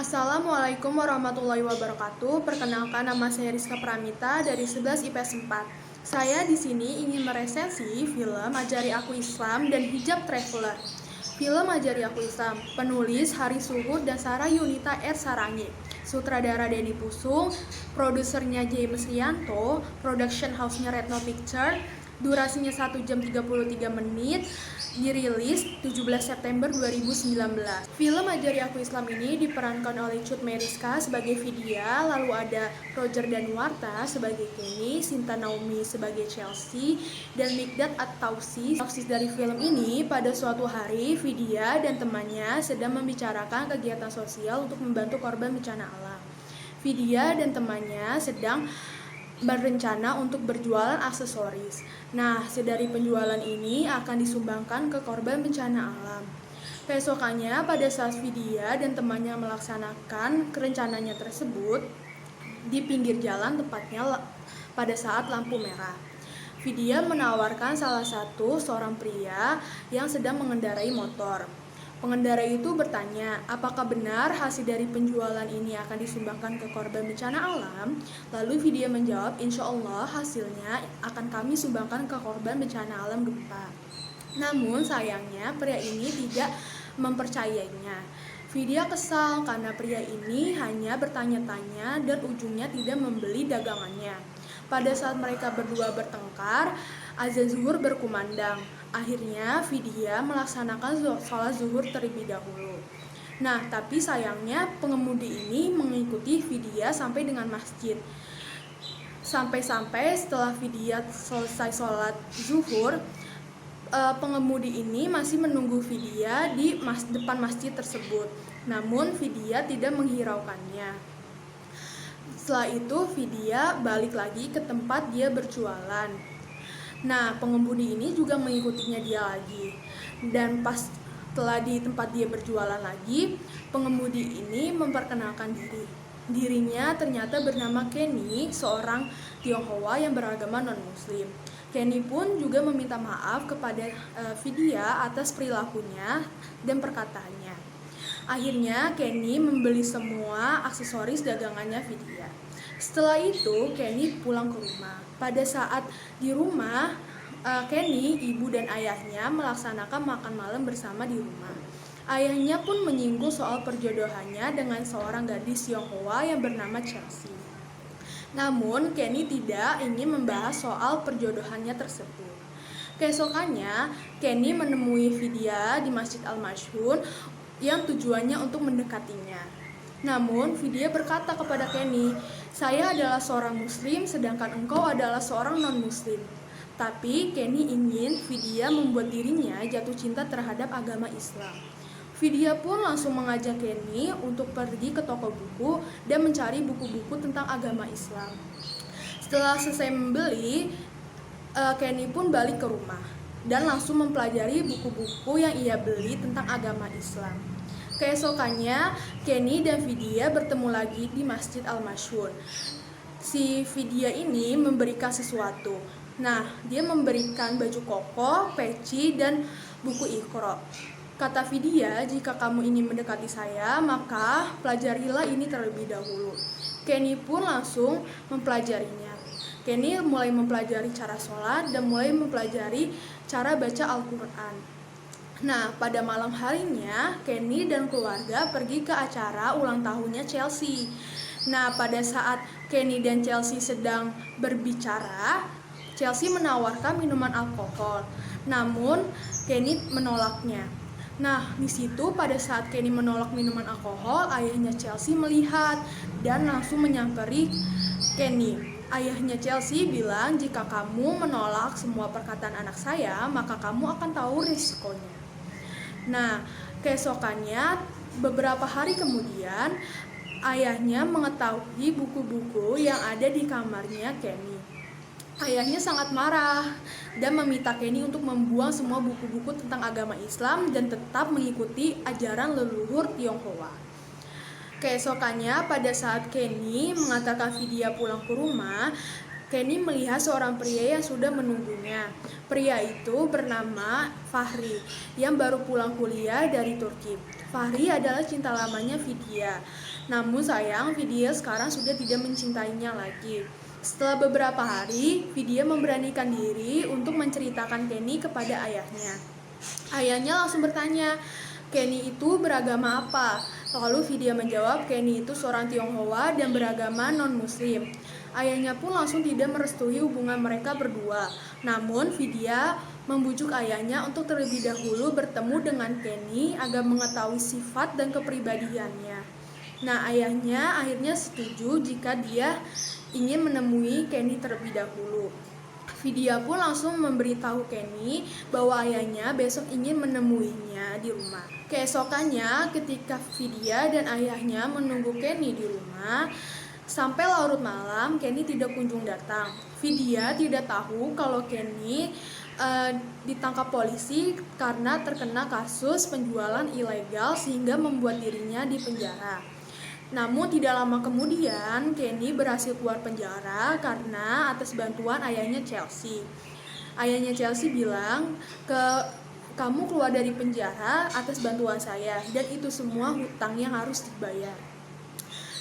Assalamualaikum warahmatullahi wabarakatuh. Perkenalkan, nama saya Rizka Pramita dari 11 IPS 4. Saya di sini ingin meresensi film Ajari Aku Islam dan Hijab Traveler. Film Ajari Aku Islam, penulis Haris Suhud dan Sarah Yunita R. Sarangi. Sutradara Denny Pusung, produsernya James Rianto, production house-nya Retno Picture, durasinya 1 jam 33 menit, dirilis 17 September 2019. Film Ajari Aku Islam ini diperankan oleh Cut Meriska sebagai Vidya, lalu ada Roger Danuarta sebagai Kenny, Sinta Naomi sebagai Chelsea, dan Mikdad At-Tausi. Sinopsis dari film ini, pada suatu hari Vidya dan temannya sedang membicarakan kegiatan sosial untuk membantu korban bencana alam. Vidya dan temannya sedang berencana untuk berjualan aksesoris. Nah, dari penjualan ini akan disumbangkan ke korban bencana alam. Keesokannya, pada saat Vidya dan temannya melaksanakan rencananya tersebut, di pinggir jalan tepatnya pada saat lampu merah, Vidya menawarkan salah satu seorang pria yang sedang mengendarai motor. Pengendara itu bertanya, apakah benar hasil dari penjualan ini akan disumbangkan ke korban bencana alam? Lalu Vidya menjawab, insya Allah hasilnya akan kami sumbangkan ke korban bencana alam gempa. Namun sayangnya pria ini tidak mempercayainya. Vidya kesal karena pria ini hanya bertanya-tanya dan ujungnya tidak membeli dagangannya. Pada saat mereka berdua bertengkar, azan zuhur berkumandang. Akhirnya Vidya melaksanakan sholat zuhur terlebih dahulu. Nah, tapi sayangnya pengemudi ini mengikuti Vidya sampai dengan masjid. Sampai-sampai setelah Vidya selesai sholat zuhur, pengemudi ini masih menunggu Vidya di depan masjid tersebut. Namun Vidya tidak menghiraukannya. Setelah itu Vidya balik lagi ke tempat dia berjualan. Nah, pengemudi ini juga mengikutinya dia lagi. Dan pas setelah di tempat dia berjualan lagi, pengemudi ini memperkenalkan dirinya ternyata bernama Kenny, seorang Tionghoa yang beragama non-muslim. Kenny pun juga meminta maaf kepada Vidya atas perilakunya dan perkataannya. Akhirnya Kenny membeli semua aksesoris dagangannya Vidya. Setelah itu Kenny pulang ke rumah. Pada saat di rumah, Kenny, ibu dan ayahnya melaksanakan makan malam bersama di rumah. Ayahnya pun menyinggung soal perjodohannya dengan seorang gadis Tionghoa yang bernama Chelsea. Namun Kenny tidak ingin membahas soal perjodohannya tersebut. Keesokannya, Kenny menemui Vidya di Masjid Al-Masyhun yang tujuannya untuk mendekatinya. Namun, Vidya berkata kepada Kenny, saya adalah seorang muslim sedangkan engkau adalah seorang non-muslim. Tapi Kenny ingin Vidya membuat dirinya jatuh cinta terhadap agama Islam. Vidya pun langsung mengajak Kenny untuk pergi ke toko buku dan mencari buku-buku tentang agama Islam. Setelah selesai membeli, Kenny pun balik ke rumah dan langsung mempelajari buku-buku yang ia beli tentang agama Islam. Keesokannya, Kenny dan Vidya bertemu lagi di Masjid Al-Masyhun. Si Vidya ini memberikan sesuatu. Nah, dia memberikan baju koko, peci, dan buku Iqra. Kata Vidya, jika kamu ingin mendekati saya, maka pelajarilah ini terlebih dahulu. Kenny pun langsung mempelajarinya. Kenny mulai mempelajari cara sholat dan mulai mempelajari cara baca Al-Quran. Nah, pada malam harinya, Kenny dan keluarga pergi ke acara ulang tahunnya Chelsea. Nah, pada saat Kenny dan Chelsea sedang berbicara, Chelsea menawarkan minuman alkohol. Namun, Kenny menolaknya. Nah, di situ pada saat Kenny menolak minuman alkohol, ayahnya Chelsea melihat dan langsung menyamperi Kenny. Ayahnya Chelsea bilang, jika kamu menolak semua perkataan anak saya, maka kamu akan tahu risikonya. Nah, keesokannya, beberapa hari kemudian, ayahnya mengetahui buku-buku yang ada di kamarnya Kenny. Ayahnya sangat marah dan meminta Kenny untuk membuang semua buku-buku tentang agama Islam dan tetap mengikuti ajaran leluhur Tionghoa. Keesokannya, pada saat Kenny mengantarkan Vidya pulang ke rumah, Kenny melihat seorang pria yang sudah menunggunya. Pria itu bernama Fahri, yang baru pulang kuliah dari Turki. Fahri adalah cinta lamanya Vidya. Namun sayang, Vidya sekarang sudah tidak mencintainya lagi. Setelah beberapa hari, Vidya memberanikan diri untuk menceritakan Kenny kepada ayahnya. Ayahnya langsung bertanya, Kenny itu beragama apa? Lalu Vidya menjawab, Kenny itu seorang Tionghoa dan beragama non-muslim. Ayahnya pun langsung tidak merestui hubungan mereka berdua. Namun Vidya membujuk ayahnya untuk terlebih dahulu bertemu dengan Kenny agar mengetahui sifat dan kepribadiannya. Nah, ayahnya akhirnya setuju jika dia ingin menemui Kenny terlebih dahulu. Vidya pun langsung memberitahu Kenny bahwa ayahnya besok ingin menemuinya di rumah. Keesokannya, ketika Vidya dan ayahnya menunggu Kenny di rumah, sampai larut malam, Kenny tidak kunjung datang. Vidya tidak tahu kalau Kenny ditangkap polisi karena terkena kasus penjualan ilegal sehingga membuat dirinya dipenjara. Namun tidak lama kemudian, Kenny berhasil keluar penjara karena atas bantuan ayahnya Chelsea. Ayahnya Chelsea bilang, kamu keluar dari penjara atas bantuan saya dan itu semua hutang yang harus dibayar.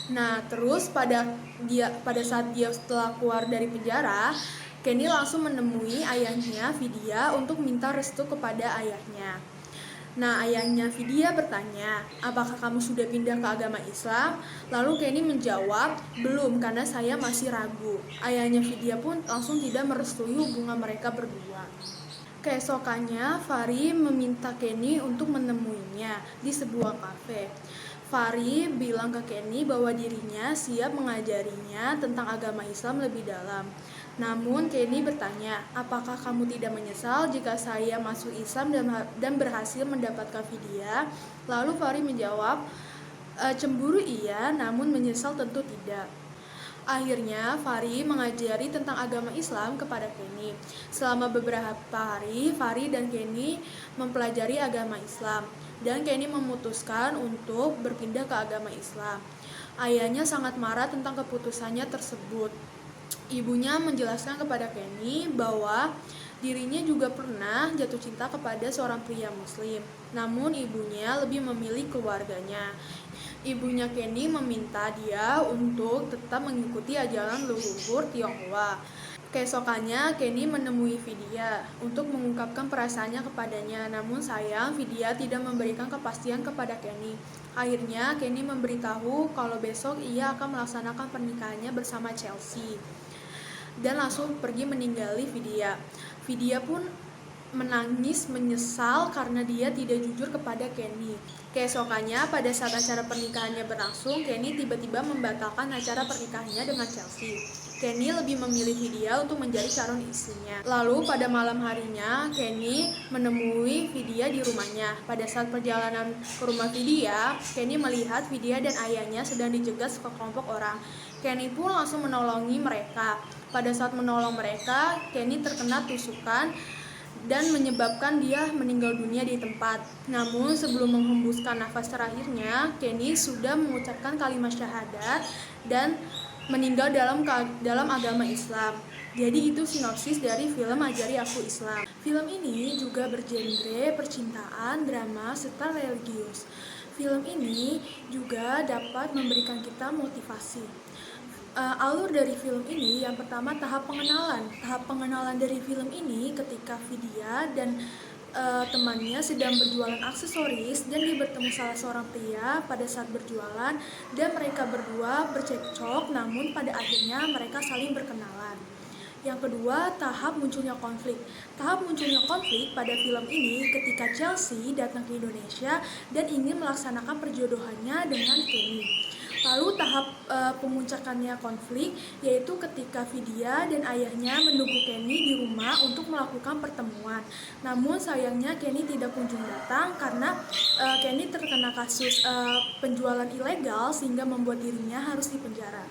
Nah, terus pada saat dia setelah keluar dari penjara, Kenny langsung menemui ayahnya Vidya untuk minta restu kepada ayahnya. Nah, ayahnya Vidya bertanya, apakah kamu sudah pindah ke agama Islam? Lalu Kenny menjawab, belum karena saya masih ragu. Ayahnya Vidya pun langsung tidak merestui hubungan mereka berdua. Keesokannya, Fahri meminta Kenny untuk menemuinya di sebuah kafe. Fahri bilang ke Kenny bahwa dirinya siap mengajarinya tentang agama Islam lebih dalam. Namun Kenny bertanya, apakah kamu tidak menyesal jika saya masuk Islam dan berhasil mendapatkan Vidya? Lalu Fahri menjawab, cemburu iya, namun menyesal tentu tidak. Akhirnya Fahri mengajari tentang agama Islam kepada Kenny. Selama beberapa hari, Fahri dan Kenny mempelajari agama Islam. Dan Kenny memutuskan untuk berpindah ke agama Islam. Ayahnya sangat marah tentang keputusannya tersebut. Ibunya menjelaskan kepada Kenny bahwa dirinya juga pernah jatuh cinta kepada seorang pria muslim. Namun ibunya lebih memilih keluarganya. Ibunya Kenny meminta dia untuk tetap mengikuti ajaran leluhur Tionghoa. Keesokannya, Kenny menemui Vidya untuk mengungkapkan perasaannya kepadanya. Namun sayang, Vidya tidak memberikan kepastian kepada Kenny. Akhirnya, Kenny memberitahu kalau besok ia akan melaksanakan pernikahannya bersama Chelsea. Dan langsung pergi meninggali Vidya. Vidya pun menangis menyesal karena dia tidak jujur kepada Kenny. Keesokannya, pada saat acara pernikahannya berlangsung, Kenny tiba-tiba membatalkan acara pernikahannya dengan Chelsea. Kenny lebih memilih Vidya untuk menjadi calon istrinya. Lalu pada malam harinya, Kenny menemui Vidya di rumahnya. Pada saat perjalanan ke rumah Vidya, Kenny melihat Vidya dan ayahnya sedang dijegat sekelompok orang. Kenny pun langsung menolongi mereka. Pada saat menolong mereka, Kenny terkena tusukan dan menyebabkan dia meninggal dunia di tempat. Namun sebelum menghembuskan nafas terakhirnya, Kenny sudah mengucapkan kalimat syahadat dan meninggal dalam agama Islam. Jadi itu sinopsis dari film Ajari Aku Islam. Film ini juga bergenre percintaan, drama, serta religius. Film ini juga dapat memberikan kita motivasi. Alur dari film ini yang pertama tahap pengenalan. Tahap pengenalan dari film ini ketika Vidya dan temannya sedang berjualan aksesoris dan dia bertemu salah seorang pria pada saat berjualan dan mereka berdua bercekcok, namun pada akhirnya mereka saling berkenalan. Yang kedua, tahap munculnya konflik. Tahap munculnya konflik pada film ini ketika Chelsea datang ke Indonesia dan ingin melaksanakan perjodohannya dengan Kenny. Lalu tahap pemuncakannya konflik yaitu ketika Vidya dan ayahnya menunggu Kenny di rumah untuk melakukan pertemuan. Namun sayangnya Kenny tidak kunjung datang karena Kenny terkena kasus penjualan ilegal sehingga membuat dirinya harus dipenjara.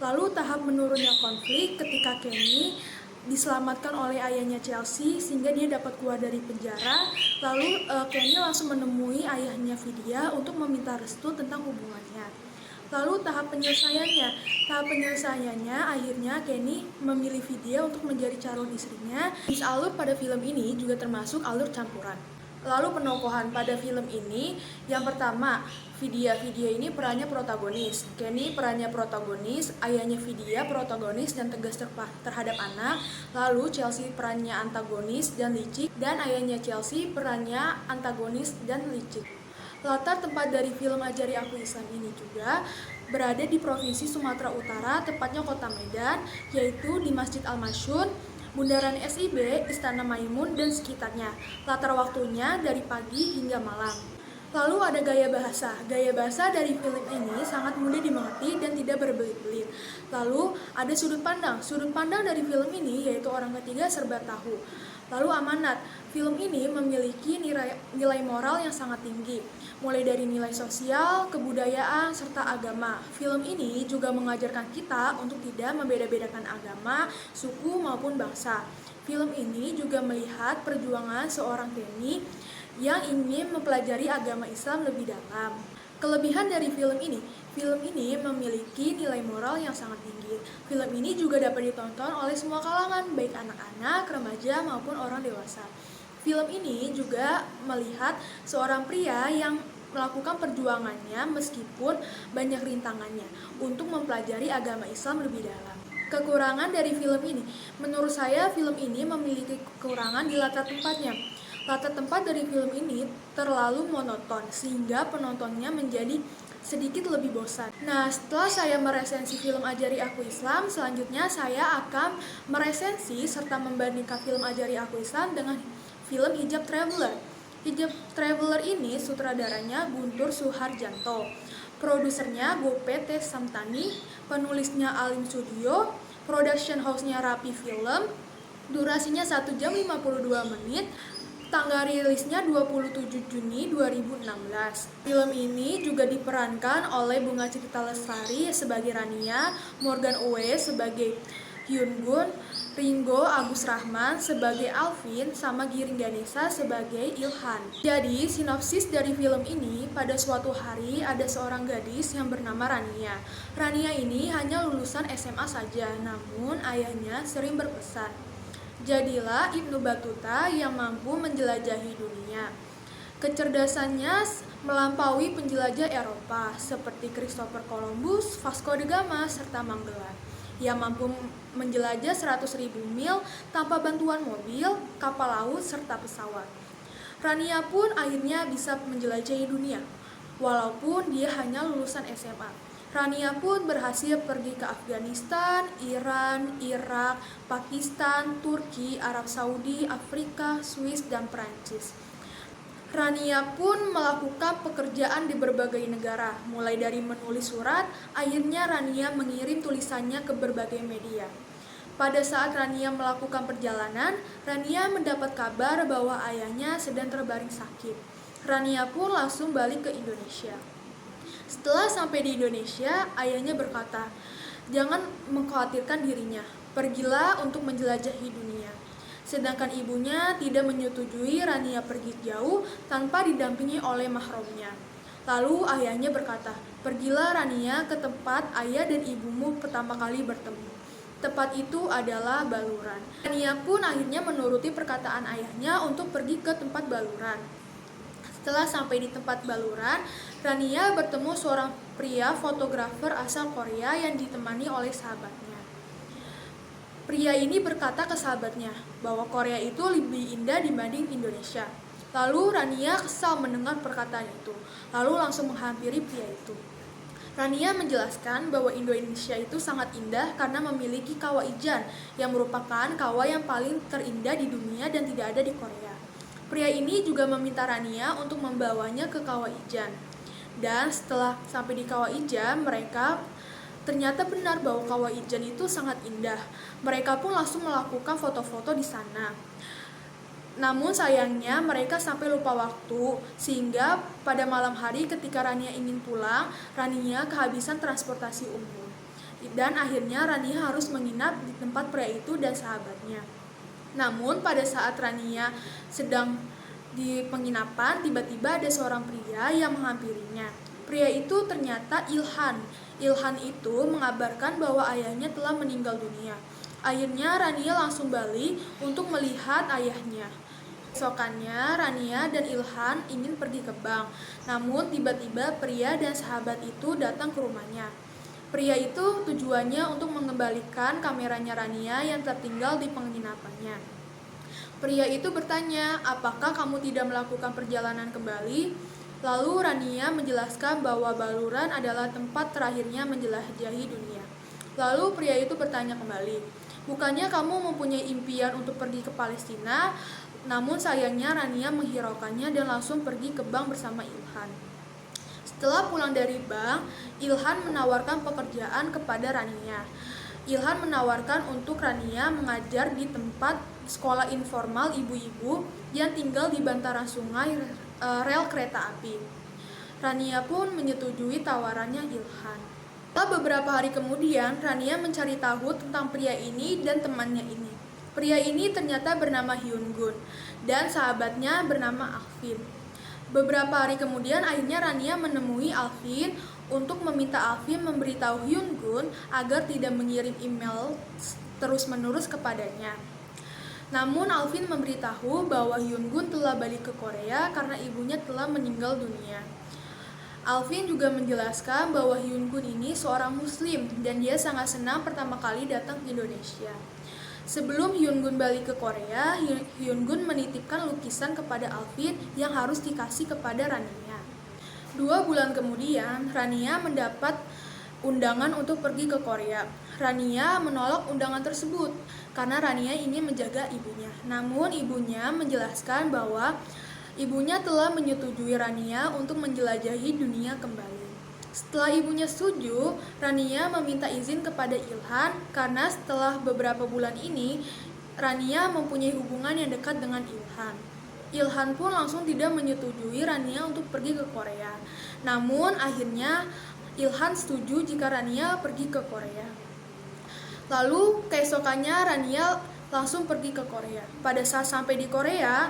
Lalu tahap menurunnya konflik ketika Kenny diselamatkan oleh ayahnya Chelsea sehingga dia dapat keluar dari penjara. Lalu Kenny langsung menemui ayahnya Vidya untuk meminta restu tentang hubungannya. Lalu tahap penyelesaiannya akhirnya Kenny memilih Vidya untuk menjadi calon istrinya. Jenis alur pada film ini juga termasuk alur campuran. Lalu penokohan pada film ini, yang pertama, Vidya ini perannya protagonis, Kenny perannya protagonis, ayahnya Vidya protagonis dan tegas terhadap anak, lalu Chelsea perannya antagonis dan licik, dan ayahnya Chelsea perannya antagonis dan licik. Latar tempat dari film Ajari Aku Islam ini juga berada di Provinsi Sumatera Utara, tepatnya Kota Medan, yaitu di Masjid Al-Masyun, Bundaran SIB, Istana Maimun, dan sekitarnya. Latar waktunya dari pagi hingga malam. Lalu ada gaya bahasa. Gaya bahasa dari film ini sangat mudah dimengerti dan tidak berbelit-belit. Lalu ada sudut pandang. Sudut pandang dari film ini yaitu orang ketiga serba tahu. Lalu amanat. Film ini memiliki nilai moral yang sangat tinggi, mulai dari nilai sosial, kebudayaan, serta agama. Film ini juga mengajarkan kita untuk tidak membeda-bedakan agama, suku, maupun bangsa. Film ini juga melihat perjuangan seorang Kenny yang ingin mempelajari agama Islam lebih dalam. Kelebihan dari film ini memiliki nilai moral yang sangat tinggi. Film ini juga dapat ditonton oleh semua kalangan, baik anak-anak, remaja, maupun orang dewasa. Film ini juga melihat seorang pria yang melakukan perjuangannya meskipun banyak rintangannya untuk mempelajari agama Islam lebih dalam. Kekurangan dari film ini, menurut saya film ini memiliki kekurangan di latar tempatnya. Latar tempat dari film ini terlalu monoton sehingga penontonnya menjadi sedikit lebih bosan. Nah, setelah saya meresensi film Ajari Aku Islam, selanjutnya saya akan meresensi serta membandingkan film Ajari Aku Islam dengan film Hijab Traveler. Hijab Traveler ini sutradaranya Guntur Suharjanto, produsernya Gope T. Samtani, penulisnya Alim Studio, production house-nya Rapi Film, durasinya 1 jam 52 menit, tanggal rilisnya 27 Juni 2016. Film ini juga diperankan oleh Bunga Citra Lestari sebagai Rania, Morgan Oe sebagai Hyun Gun, Ringo Agus Rahman sebagai Alvin, sama Giring Ganesha sebagai Ilhan. Jadi, sinopsis dari film ini, pada suatu hari ada seorang gadis yang bernama Rania. Rania ini hanya lulusan SMA saja, namun ayahnya sering berpesan, jadilah Ibnu Battuta yang mampu menjelajahi dunia. Kecerdasannya melampaui penjelajah Eropa seperti Christopher Columbus, Vasco da Gama, serta Magellan, yang mampu menjelajah 100.000 mil tanpa bantuan mobil, kapal laut, serta pesawat. Rania pun akhirnya bisa menjelajahi dunia, walaupun dia hanya lulusan SMA. Rania pun berhasil pergi ke Afghanistan, Iran, Irak, Pakistan, Turki, Arab Saudi, Afrika, Swiss, dan Prancis. Rania pun melakukan pekerjaan di berbagai negara, mulai dari menulis surat, akhirnya Rania mengirim tulisannya ke berbagai media. Pada saat Rania melakukan perjalanan, Rania mendapat kabar bahwa ayahnya sedang terbaring sakit. Rania pun langsung balik ke Indonesia. Setelah sampai di Indonesia, ayahnya berkata, jangan mengkhawatirkan dirinya, pergilah untuk menjelajahi dunia. Sedangkan ibunya tidak menyetujui Rania pergi jauh tanpa didampingi oleh mahramnya. Lalu ayahnya berkata, pergilah Rania ke tempat ayah dan ibumu pertama kali bertemu. Tempat itu adalah Baluran. Rania pun akhirnya menuruti perkataan ayahnya untuk pergi ke tempat Baluran. Setelah sampai di tempat Baluran, Rania bertemu seorang pria fotografer asal Korea yang ditemani oleh sahabatnya. Pria ini berkata ke sahabatnya bahwa Korea itu lebih indah dibanding Indonesia. Lalu Rania kesal mendengar perkataan itu, lalu langsung menghampiri pria itu. Rania menjelaskan bahwa Indonesia itu sangat indah karena memiliki Kawah Ijan yang merupakan kawah yang paling terindah di dunia dan tidak ada di Korea. Pria ini juga meminta Rania untuk membawanya ke Kawah Ijan. Dan setelah sampai di Kawah Ijan, mereka ternyata benar bahwa Kawah Ijan itu sangat indah. Mereka pun langsung melakukan foto-foto di sana. Namun sayangnya mereka sampai lupa waktu, sehingga pada malam hari ketika Rania ingin pulang, Rania kehabisan transportasi umum. Dan akhirnya Rania harus menginap di tempat pria itu dan sahabatnya. Namun pada saat Rania sedang di penginapan, tiba-tiba ada seorang pria yang menghampirinya. Pria itu ternyata Ilhan. Ilhan itu mengabarkan bahwa ayahnya telah meninggal dunia. Akhirnya Rania langsung balik untuk melihat ayahnya. Besokannya, Rania dan Ilhan ingin pergi ke bank. Namun tiba-tiba pria dan sahabat itu datang ke rumahnya. Pria itu tujuannya untuk mengembalikan kameranya Rania yang tertinggal di penginapannya. Pria itu bertanya, apakah kamu tidak melakukan perjalanan kembali? Lalu Rania menjelaskan bahwa Baluran adalah tempat terakhirnya menjelajahi dunia. Lalu pria itu bertanya kembali, bukannya kamu mempunyai impian untuk pergi ke Palestina? Namun sayangnya Rania menghiraukannya dan langsung pergi ke bank bersama Ilhan. Setelah pulang dari bank, Ilhan menawarkan pekerjaan kepada Rania. Ilhan menawarkan untuk Rania mengajar di tempat sekolah informal ibu-ibu yang tinggal di bantaran sungai rel kereta api. Rania pun menyetujui tawarannya Ilhan. Setelah beberapa hari kemudian, Rania mencari tahu tentang pria ini dan temannya ini. Pria ini ternyata bernama Hyun Gun dan sahabatnya bernama Alvin. Beberapa hari kemudian akhirnya Rania menemui Alvin untuk meminta Alvin memberitahu Hyun Gun agar tidak mengirim email terus-menerus kepadanya. Namun Alvin memberitahu bahwa Hyun Gun telah balik ke Korea karena ibunya telah meninggal dunia. Alvin juga menjelaskan bahwa Hyun Gun ini seorang muslim dan dia sangat senang pertama kali datang ke Indonesia. Sebelum Hyun Gun balik ke Korea, Hyun Gun menitipkan lukisan kepada Alvin yang harus dikasih kepada Rania. 2 bulan kemudian, Rania mendapat undangan untuk pergi ke Korea. Rania menolak undangan tersebut karena Rania ingin menjaga ibunya. Namun ibunya menjelaskan bahwa ibunya telah menyetujui Rania untuk menjelajahi dunia kembali. Setelah ibunya setuju, Rania meminta izin kepada Ilhan karena setelah beberapa bulan ini, Rania mempunyai hubungan yang dekat dengan Ilhan. Ilhan pun langsung tidak menyetujui Rania untuk pergi ke Korea. Namun akhirnya Ilhan setuju jika Rania pergi ke Korea. Lalu keesokannya Rania langsung pergi ke Korea. Pada saat sampai di Korea,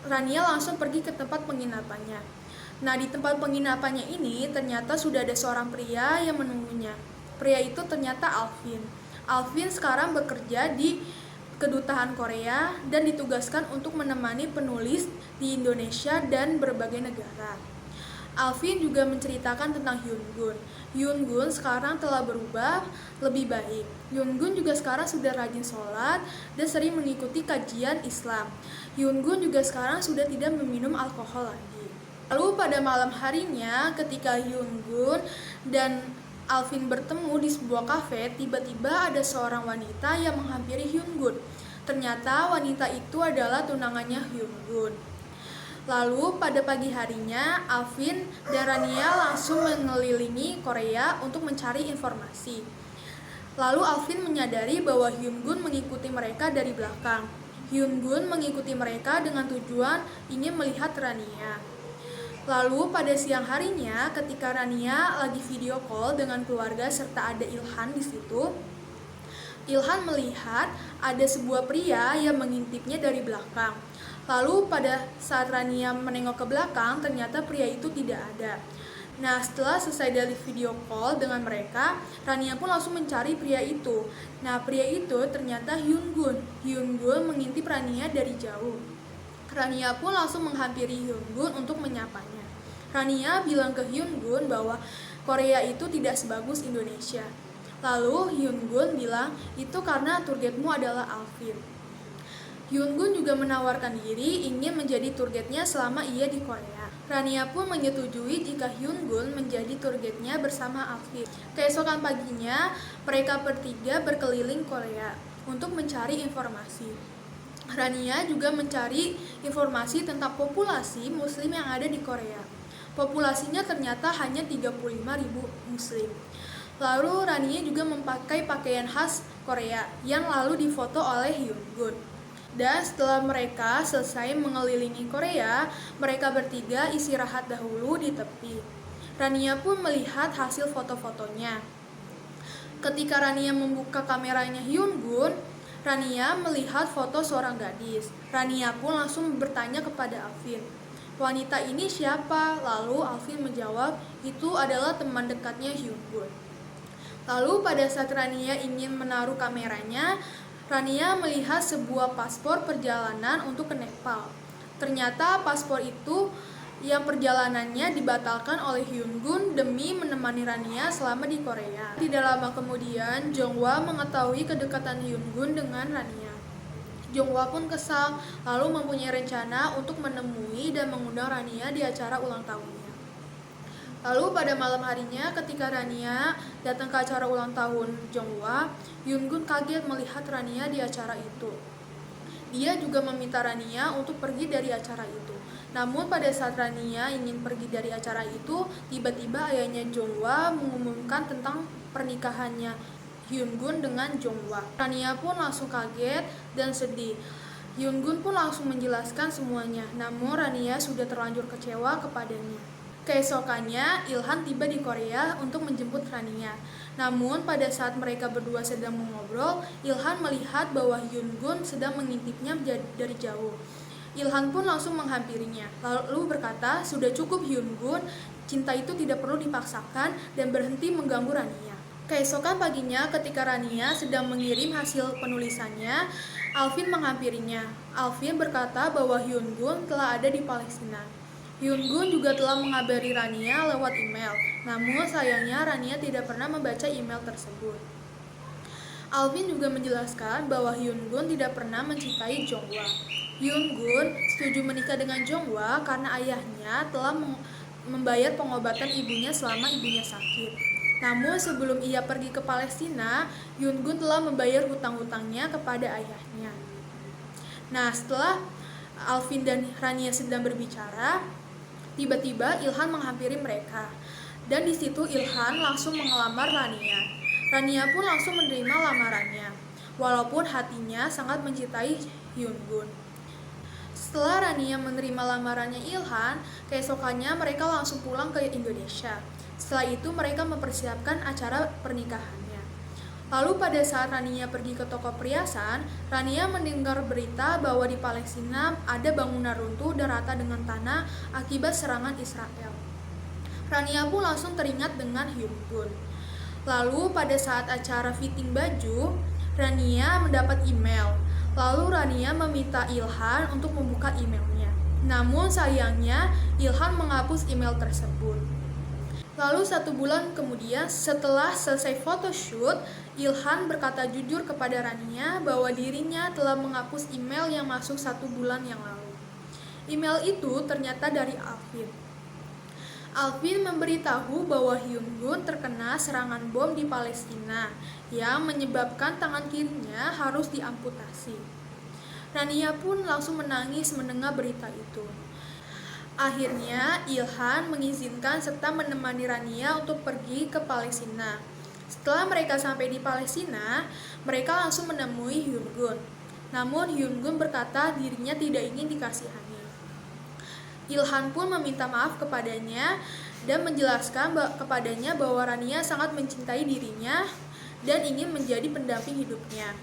Rania langsung pergi ke tempat penginapannya. Nah, di tempat penginapannya ini ternyata sudah ada seorang pria yang menunggunya. Pria itu ternyata Alvin. Alvin sekarang bekerja di kedutaan Korea dan ditugaskan untuk menemani penulis di Indonesia dan berbagai negara. Alvin juga menceritakan tentang Hyun Gun. Hyun Gun sekarang telah berubah lebih baik. Hyun Gun juga sekarang sudah rajin sholat dan sering mengikuti kajian Islam. Hyun Gun juga sekarang sudah tidak meminum alkohol lagi. Lalu pada malam harinya ketika Hyun Gun dan Alvin bertemu di sebuah kafe, tiba-tiba ada seorang wanita yang menghampiri Hyun Gun. Ternyata wanita itu adalah tunangannya Hyun Gun. Lalu pada pagi harinya, Alvin dan Rania langsung mengelilingi Korea untuk mencari informasi. Lalu Alvin menyadari bahwa Hyun Gun mengikuti mereka dari belakang. Hyun Gun mengikuti mereka dengan tujuan ingin melihat Rania. Lalu pada siang harinya, ketika Rania lagi video call dengan keluarga serta ada Ilhan di situ, Ilhan melihat ada sebuah pria yang mengintipnya dari belakang. Lalu pada saat Rania menengok ke belakang, ternyata pria itu tidak ada. Nah, setelah selesai dari video call dengan mereka, Rania pun langsung mencari pria itu. Nah, pria itu ternyata Hyun Gun. Hyun Gun mengintip Rania dari jauh. Rania pun langsung menghampiri Hyun Gun untuk menyapanya. Rania bilang ke Hyun Gun bahwa Korea itu tidak sebagus Indonesia. Lalu Hyun Gun bilang, itu karena targetmu adalah Alvin. Hyun Gun juga menawarkan diri ingin menjadi targetnya selama ia di Korea. Rania pun menyetujui jika Hyun Gun menjadi targetnya bersama Alvin. Keesokan paginya, mereka bertiga berkeliling Korea untuk mencari informasi. Rania juga mencari informasi tentang populasi muslim yang ada di Korea. Populasinya ternyata hanya 35.000 muslim. Lalu Rania juga memakai pakaian khas Korea yang lalu difoto oleh Hyun Gun. Dan setelah mereka selesai mengelilingi Korea, mereka bertiga istirahat dahulu di tepi. Rania pun melihat hasil foto-fotonya. Ketika Rania membuka kameranya Hyun Gun, Rania melihat foto seorang gadis. Rania pun langsung bertanya kepada Alvin, "Wanita ini siapa?" Lalu Alvin menjawab, "Itu adalah teman dekatnya Hyun-gun." Lalu pada saat Rania ingin menaruh kameranya, Rania melihat sebuah paspor perjalanan untuk ke Nepal. Ternyata paspor itu yang perjalanannya dibatalkan oleh Hyun-gun demi menemani Rania selama di Korea. Tidak lama kemudian, Jong-hwa mengetahui kedekatan Hyun-gun dengan Rania. Jong-hwa pun kesal, lalu mempunyai rencana untuk menemui dan mengundang Rania di acara ulang tahunnya. Lalu pada malam harinya ketika Rania datang ke acara ulang tahun Jong-hwa, Hyun-gun kaget melihat Rania di acara itu. Dia juga meminta Rania untuk pergi dari acara itu. Namun pada saat Rania ingin pergi dari acara itu, tiba-tiba ayahnya Jong-hwa mengumumkan tentang pernikahannya Hyun-gun dengan Jong-hwa. Rania pun langsung kaget dan sedih. Hyun-gun pun langsung menjelaskan semuanya, namun Rania sudah terlanjur kecewa kepadanya. Keesokannya, Ilhan tiba di Korea untuk menjemput Rania. Namun, pada saat mereka berdua sedang mengobrol, Ilhan melihat bahwa Hyun-gun sedang mengintipnya dari jauh. Ilhan pun langsung menghampirinya, lalu berkata, "Sudah cukup Hyun-gun, cinta itu tidak perlu dipaksakan dan berhenti mengganggu Rania." Keesokan paginya, ketika Rania sedang mengirim hasil penulisannya, Alvin menghampirinya. Alvin berkata bahwa Hyun-gun telah ada di Palestina. Hyun-gun juga telah mengabari Rania lewat email, namun sayangnya Rania tidak pernah membaca email tersebut. Alvin juga menjelaskan bahwa Hyun-gun tidak pernah mencintai Jong-hwa. Hyun-gun setuju menikah dengan Jong-hwa karena ayahnya telah membayar pengobatan ibunya selama ibunya sakit. Namun sebelum ia pergi ke Palestina, Hyun-gun telah membayar hutang-hutangnya kepada ayahnya. Nah, setelah Alvin dan Rania sedang berbicara, tiba-tiba Ilhan menghampiri mereka. Dan di situ Ilhan langsung mengelamar Rania. Rania pun langsung menerima lamarannya, walaupun hatinya sangat mencintai Hyun-gun. Setelah Rania menerima lamarannya Ilhan, keesokannya mereka langsung pulang ke Indonesia. Setelah itu mereka mempersiapkan acara pernikahannya. Lalu pada saat Rania pergi ke toko perhiasan, Rania mendengar berita bahwa di Palestina ada bangunan runtuh dan rata dengan tanah akibat serangan Israel. Rania pun langsung teringat dengan Hyun-gun. Lalu pada saat acara fitting baju, Rania mendapat email. Lalu Rania meminta Ilhan untuk membuka emailnya. Namun sayangnya Ilhan menghapus email tersebut. Lalu 1 bulan kemudian setelah selesai photoshoot, Ilhan berkata jujur kepada Rania bahwa dirinya telah menghapus email yang masuk 1 bulan yang lalu. Email itu ternyata dari Alvin. Alvin memberitahu bahwa Hyun-gun terkena serangan bom di Palestina yang menyebabkan tangan kirinya harus diamputasi. Rania pun langsung menangis mendengar berita itu. Akhirnya, Ilhan mengizinkan serta menemani Rania untuk pergi ke Palestina. Setelah mereka sampai di Palestina, mereka langsung menemui Hyun-gun. Namun Hyun-gun berkata dirinya tidak ingin dikasihani. Ilhan pun meminta maaf kepadanya dan menjelaskan kepadanya bahwa Rania sangat mencintai dirinya dan ingin menjadi pendamping hidupnya.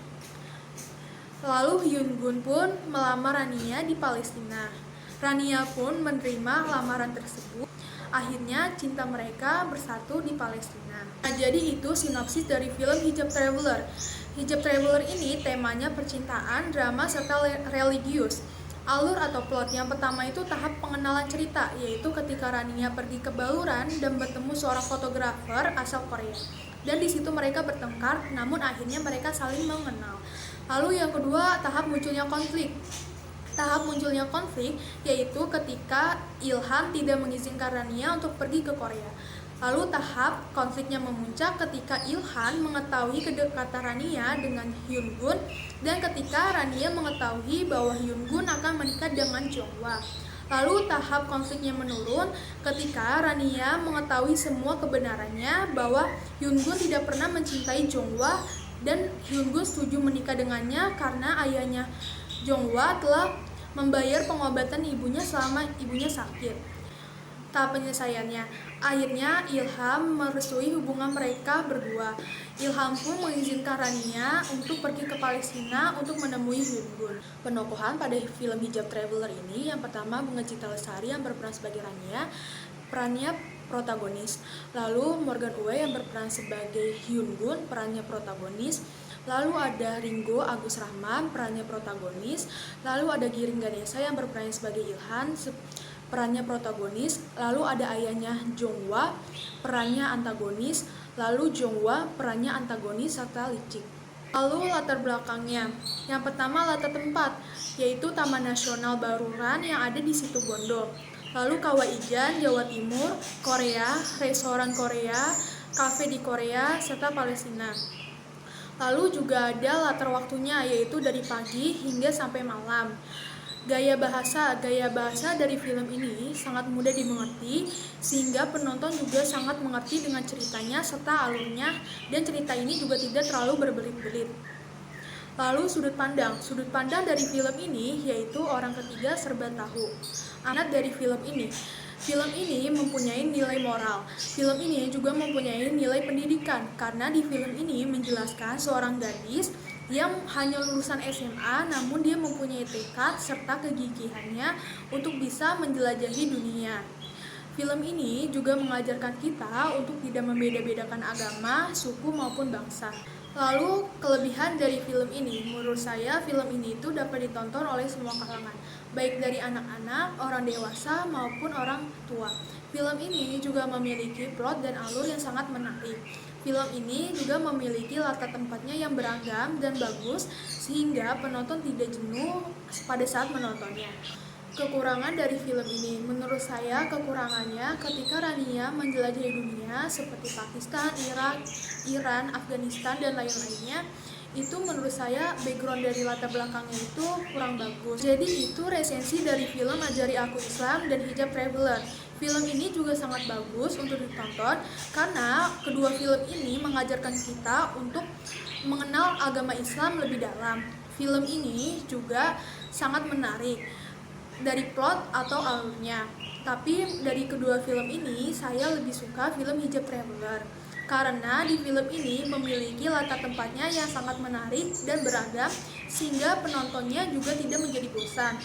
Lalu Hyun-gun pun melamar Rania di Palestina. Rania pun menerima lamaran tersebut. Akhirnya cinta mereka bersatu di Palestina. Nah, jadi itu sinopsis dari film Hijab Traveler. Hijab Traveler ini temanya percintaan, drama, serta religius. Alur atau plot yang pertama itu tahap pengenalan cerita, yaitu ketika Rania pergi ke Baluran dan bertemu seorang fotografer asal Korea. Dan di situ mereka bertengkar, namun akhirnya mereka saling mengenal. Lalu yang kedua, tahap munculnya konflik. Tahap munculnya konflik yaitu ketika Ilhan tidak mengizinkan Rania untuk pergi ke Korea. Lalu tahap konfliknya memuncak ketika Ilhan mengetahui kedekatan Rania dengan Hyun-gun dan ketika Rania mengetahui bahwa Hyun-gun akan menikah dengan Jong-hwa. Lalu tahap konfliknya menurun ketika Rania mengetahui semua kebenarannya bahwa Hyun-gun tidak pernah mencintai Jong-hwa dan Hyun-gun setuju menikah dengannya karena ayahnya Jong-hwa telah membayar pengobatan ibunya selama ibunya sakit. tahap penyelesaiannya. Akhirnya Ilham merestui hubungan mereka berdua. Ilham pun mengizinkan Rania untuk pergi ke Palestina untuk menemui Hyun-gun. Penokohan pada film Hijab Traveler ini yang pertama Bunga Citra Lestari yang berperan sebagai Rania, perannya protagonis. Lalu Morgan Oey yang berperan sebagai Hyun-gun, perannya protagonis. Lalu ada Ringo Agus Rahman, perannya protagonis. Lalu ada Giring Ganesa yang berperan sebagai Ilhan, perannya protagonis. Lalu ada ayahnya Jongwa, perannya antagonis. Lalu Jongwa, perannya antagonis serta Licik. Lalu latar belakangnya, yang pertama latar tempat, yaitu Taman Nasional Baluran yang ada di Situbondo. Lalu Kawah Ijan, Jawa Timur, Korea, restoran Korea, kafe di Korea, serta Palestina. Lalu juga ada latar waktunya, yaitu dari pagi hingga sampai malam. Gaya bahasa dari film ini sangat mudah dimengerti, sehingga penonton juga sangat mengerti dengan ceritanya serta alurnya, dan cerita ini juga tidak terlalu berbelit-belit. Lalu sudut pandang dari film ini yaitu orang ketiga serba tahu. Anak dari film ini mempunyai nilai moral. Film ini juga mempunyai nilai pendidikan, karena di film ini menjelaskan seorang gadis yang hanya lulusan SMA namun dia mempunyai tekad serta kegigihannya untuk bisa menjelajahi dunia. Film ini juga mengajarkan kita untuk tidak membeda-bedakan agama, suku maupun bangsa. Lalu kelebihan dari film ini, menurut saya film ini itu dapat ditonton oleh semua kalangan, baik dari anak-anak, orang dewasa maupun orang tua. Film ini juga memiliki plot dan alur yang sangat menarik. Film ini juga memiliki latar tempatnya yang beragam dan bagus, sehingga penonton tidak jenuh pada saat menontonnya. Kekurangan dari film ini, menurut saya kekurangannya ketika Rania menjelajahi dunia seperti Pakistan, Irak, Iran, Afghanistan, dan lain-lainnya, itu menurut saya background dari latar belakangnya itu kurang bagus. Jadi itu resensi dari film Ajari Aku Islam dan Hijab Traveler. Film ini juga sangat bagus untuk ditonton karena kedua film ini mengajarkan kita untuk mengenal agama Islam lebih dalam. Film ini juga sangat menarik dari plot atau alurnya. Tapi dari kedua film ini saya lebih suka film Hijab Traveler karena di film ini memiliki latar tempatnya yang sangat menarik dan beragam, sehingga penontonnya juga tidak menjadi bosan.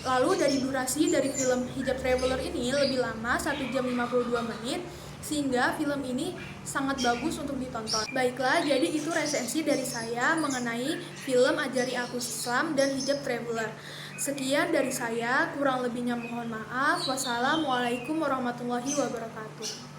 Lalu dari durasi dari film Hijab Traveler ini lebih lama, 1 jam 52 menit, sehingga film ini sangat bagus untuk ditonton. Baiklah, jadi itu resensi dari saya mengenai film Ajari Aku Islam dan Hijab Traveler. Sekian dari saya, kurang lebihnya mohon maaf. Wassalamualaikum warahmatullahi wabarakatuh.